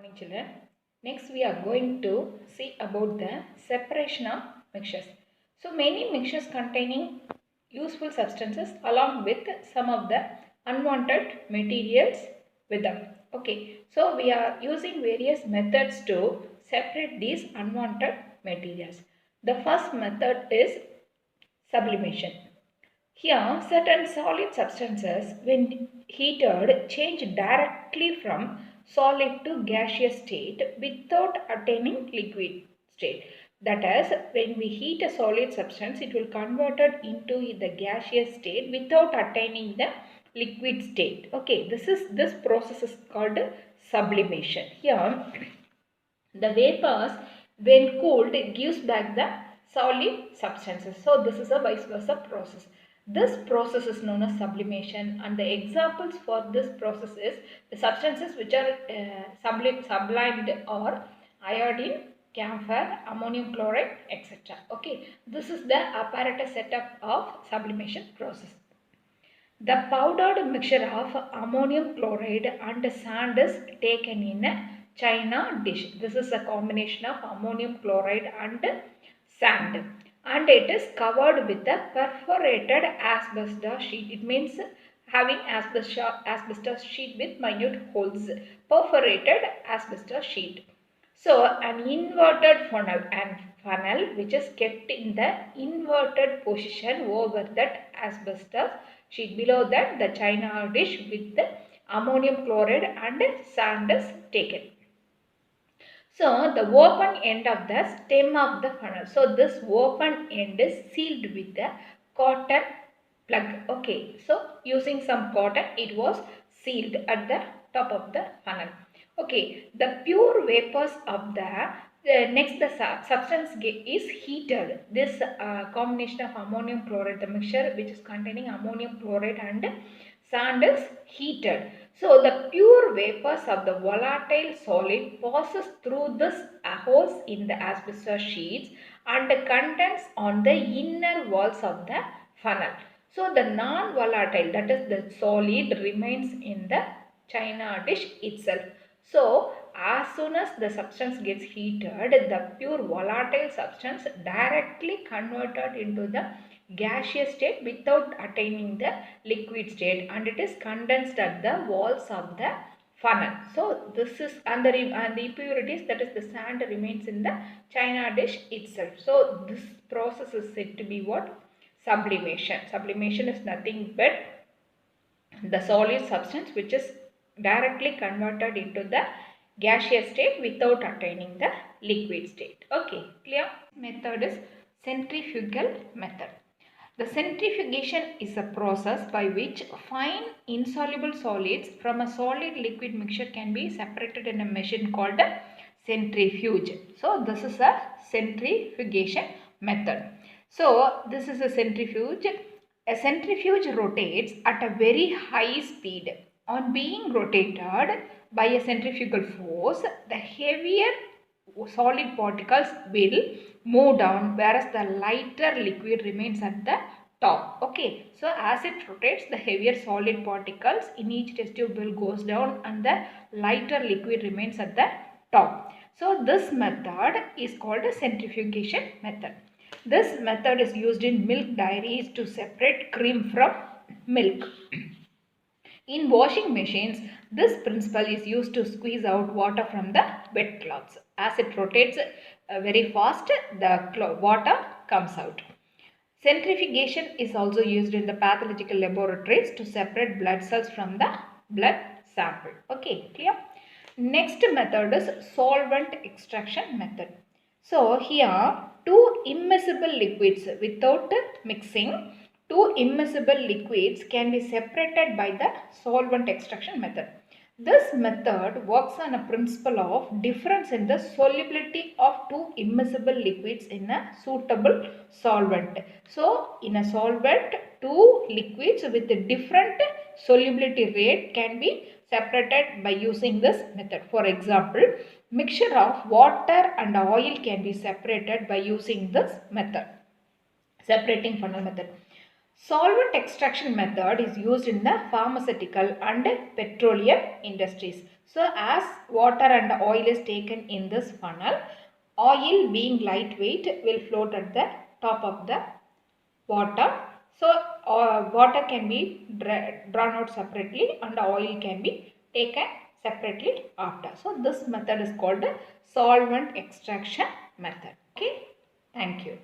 Morning children. Next we are going to see about the separation of mixtures. So many mixtures containing useful substances along with some of the unwanted materials with them. Okay, so we are using various methods to separate these unwanted materials. The first method is sublimation. Here, certain solid substances, when heated, change directly from solid to gaseous state without attaining liquid state. That is, when we heat a solid substance, it will convert it into the gaseous state without attaining the liquid state. Okay, this process is called sublimation. Here, the vapors, when cooled, gives back the solid substances. So this is a vice versa process. This process is known as sublimation, and the examples for this process is the substances which are sublimed or iodine, camphor, ammonium chloride, etc. Okay, this is the apparatus setup of sublimation process. The powdered mixture of ammonium chloride and sand is taken in a china dish. This is a combination of ammonium chloride and sand, and it is covered with a perforated asbestos sheet. It means having asbestos sheet with minute holes, perforated asbestos sheet. So an inverted funnel which is kept in the inverted position over that asbestos sheet. Below that, the china dish with the ammonium chloride and sand is taken. So the open end of the stem of the funnel. So this open end is sealed with the cotton plug. Okay, so using some cotton, it was sealed at the top of the funnel. Okay, the pure vapors of the next the substance is heated. This combination of ammonium chloride, the mixture which is containing ammonium chloride and sand is heated. So the pure vapors of the volatile solid passes through this holes in the asbestos sheets and condense on the inner walls of the funnel. So the non-volatile, that is the solid, remains in the china dish itself. So as soon as the substance gets heated, the pure volatile substance directly converted into the gaseous state without attaining the liquid state, and it is condensed at the walls of the funnel. So this is and the impurities, that is the sand, remains in the china dish itself. So this process is said to be what? Sublimation. Sublimation is nothing but the solid substance which is directly converted into the gaseous state without attaining the liquid state. Okay, clear? Method is centrifugal method. The centrifugation is a process by which fine insoluble solids from a solid liquid mixture can be separated in a machine called a centrifuge. So this is a centrifugation method. So this is a centrifuge. A centrifuge rotates at a very high speed. On being rotated by a centrifugal force, the heavier solid particles will move down, whereas the lighter liquid remains at the top. Okay, so as it rotates, the heavier solid particles in each test tube will goes down and the lighter liquid remains at the top. So this method is called a centrifugation method. This method is used in milk dairies to separate cream from milk. In washing machines, this principle is used to squeeze out water from the wet cloths. As it rotates very fast, the water comes out. Centrifugation is also used in the pathological laboratories to separate blood cells from the blood sample. Okay, clear? Next method is solvent extraction method. So here, two immiscible liquids without mixing, two immiscible liquids can be separated by the solvent extraction method. This method works on a principle of difference in the solubility of two immiscible liquids in a suitable solvent. So in a solvent, two liquids with a different solubility rate can be separated by using this method. For example, mixture of water and oil can be separated by using this method, separating funnel method. Solvent extraction method is used in the pharmaceutical and petroleum industries. So as water and oil is taken in this funnel, oil being lightweight will float at the top of the water. So water can be drawn out separately and oil can be taken separately after. So this method is called solvent extraction method. Okay, thank you.